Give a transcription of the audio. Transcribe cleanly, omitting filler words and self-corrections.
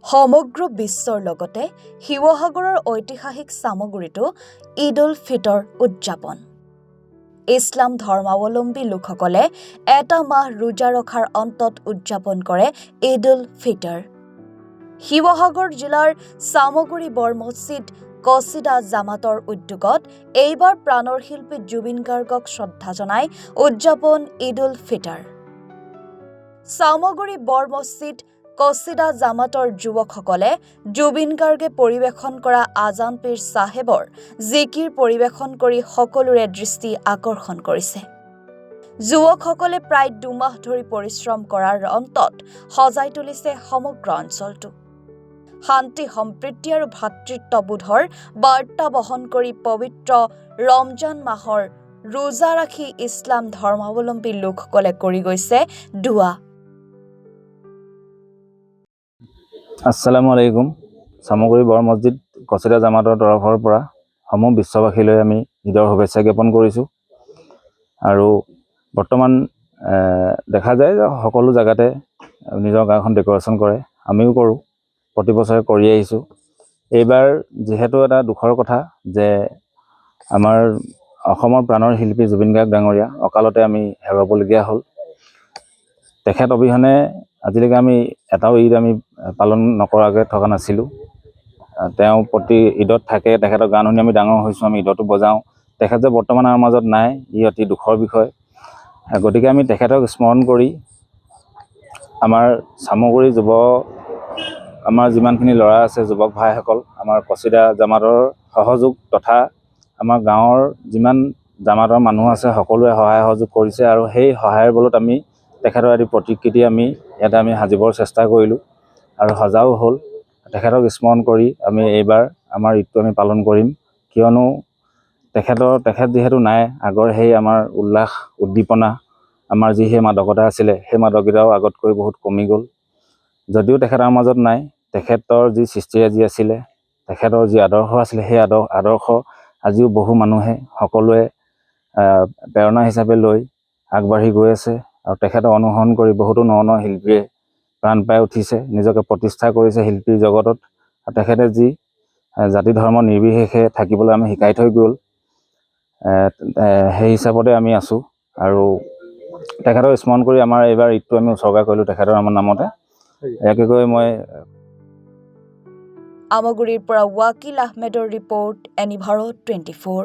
সমগ্ৰ বিশ্বৰ লগতে শিৱসাগৰৰ ঐতিহাসিক সামগ্ৰীটো ঈদ উল ফিতৰ উদযাপন। ইছলাম ধৰ্মাৱলম্বী লোকসকলে এটা মাহ ৰোজা ৰখাৰ অন্তত উদযাপন কৰে ঈদ উল ফিতৰ। শিৱসাগৰ জিলাৰ চামগুৰি বৰ মছজিদ কছিদা জামাতৰ উদ্যোগত এইবাৰ প্ৰাণৰ শিল্পী জুবিন গাৰ্গক শ্ৰদ্ধা জনাই উদযাপন ঈদ উল ফিতৰ। চামগুৰি বৰ মছজিদ কছিদা জামাতৰ যুৱকসকলে জুবিন গাৰ্গে পৰিৱেশন কৰা আজান পীৰ চাহেবৰ জিকিৰ পৰিৱেশন কৰি সকলোৰে দৃষ্টি আকৰ্ষণ কৰিছে। যুৱকসকলে প্ৰায় 2 মাহ ধৰি পৰিশ্ৰম কৰাৰ অন্তত সজাই তুলিছে সমগ্ৰ অঞ্চলটো। শান্তি সম্প্ৰীতি আৰু ভাতৃত্ববোধৰ বাৰ্তা বহন কৰি পবিত্ৰ ৰমজান মাহৰ ৰোজা ৰাখি ইছলাম ধৰ্মাৱলম্বী লোকসকলে কৰি গৈছে দুৱা। আসসালামু আলাইকুম। চামগুৰি বৰ মছজিদ কছিদা জামাতৰ তৰফৰ পৰা সমূহ বিশ্ববাসীলৈ আমি ঈদৰ শুভেচ্ছা জ্ঞাপন কৰিছোঁ। আৰু বৰ্তমান দেখা যায় যে সকলো জেগাতে নিজৰ গাঁওখন ডেক'ৰেশ্যন কৰে, আমিও কৰোঁ, প্ৰতি বছৰে কৰি আহিছোঁ। এইবাৰ যিহেতু এটা দুখৰ কথা যে আমাৰ অসমৰ প্ৰাণৰ শিল্পী জুবিন গাৰ্গ ডাঙৰীয়া অকালতে আমি হেৰুৱাবলগীয়া হ'ল। তেখেত অবিহনে আজিলৈকে আমি এটাও ঈদ আমি পালন নকৰাকৈ থকা নাছিলোঁ। তেওঁ প্ৰতি ঈদত থাকে, তেখেতৰ গান শুনি আমি ডাঙৰ হৈছোঁ, আমি ঈদতো বজাওঁ। তেখেত যে বৰ্তমান আমাৰ মাজত নাই, ই অতি দুখৰ বিষয়। গতিকে আমি তেখেতক স্মৰণ কৰি আমাৰ চামগুৰি আমাৰ যিমানখিনি ল'ৰা আছে, যুৱক ভাইসকল, আমাৰ কছিদা জামাতৰ সহযোগ তথা আমাৰ গাঁৱৰ যিমান জামাতৰ মানুহ আছে সকলোৱে সহায় সহযোগ কৰিছে। আৰু সেই সহায়ৰ বলত আমি তেখেতৰ এটি প্ৰতিকৃতি আমি ইয়াতে আমি সাজিবৰ চেষ্টা কৰিলোঁ আৰু সজাও হ'ল। তেখেতক স্মৰণ কৰি আমি এইবাৰ আমাৰ ঈদটো আমি পালন কৰিম, কিয়নো তেখেত যিহেতু নাই, আগৰ সেই আমাৰ উল্লাস উদ্দীপনা, আমাৰ যি সেই মাদকতা আছিলে, সেই মাদকতাও আগতকৈ বহুত কমি গ'ল। যদিও তেখেত আমাৰ মাজত নাই, তেখেতৰ যি সৃষ্টিৰাজি আছিলে, তেখেতৰ যি আদৰ্শ আছিলে, সেই আদৰ্শ আজিও বহু মানুহে সকলোৱে প্ৰেৰণা হিচাপে লৈ আগবাঢ়ি গৈ আছে। আৰু তেখেতক অনুসৰণ কৰি বহুতো ন শিল্পীয়ে প্ৰাণ পাই উঠিছে, নিজকে প্ৰতিষ্ঠা কৰিছে শিল্পীৰ জগতত। তেখেতে যি জাতি ধৰ্ম নিৰ্বিশেষে থাকিবলৈ আমি শিকাই থৈ গ'ল, সেই হিচাপতে আমি আছোঁ। আৰু তেখেতক স্মৰণ কৰি আমাৰ এইবাৰ ঈদটো আমি উৎসৰ্গা কৰিলোঁ তেখেতৰ আমাৰ নামতে। ইয়াকে কৈ মই আমগুৰিৰ পৰা ৱাকিল আহমেদৰ ৰিপৰ্ট, এনি ভাৰত 24।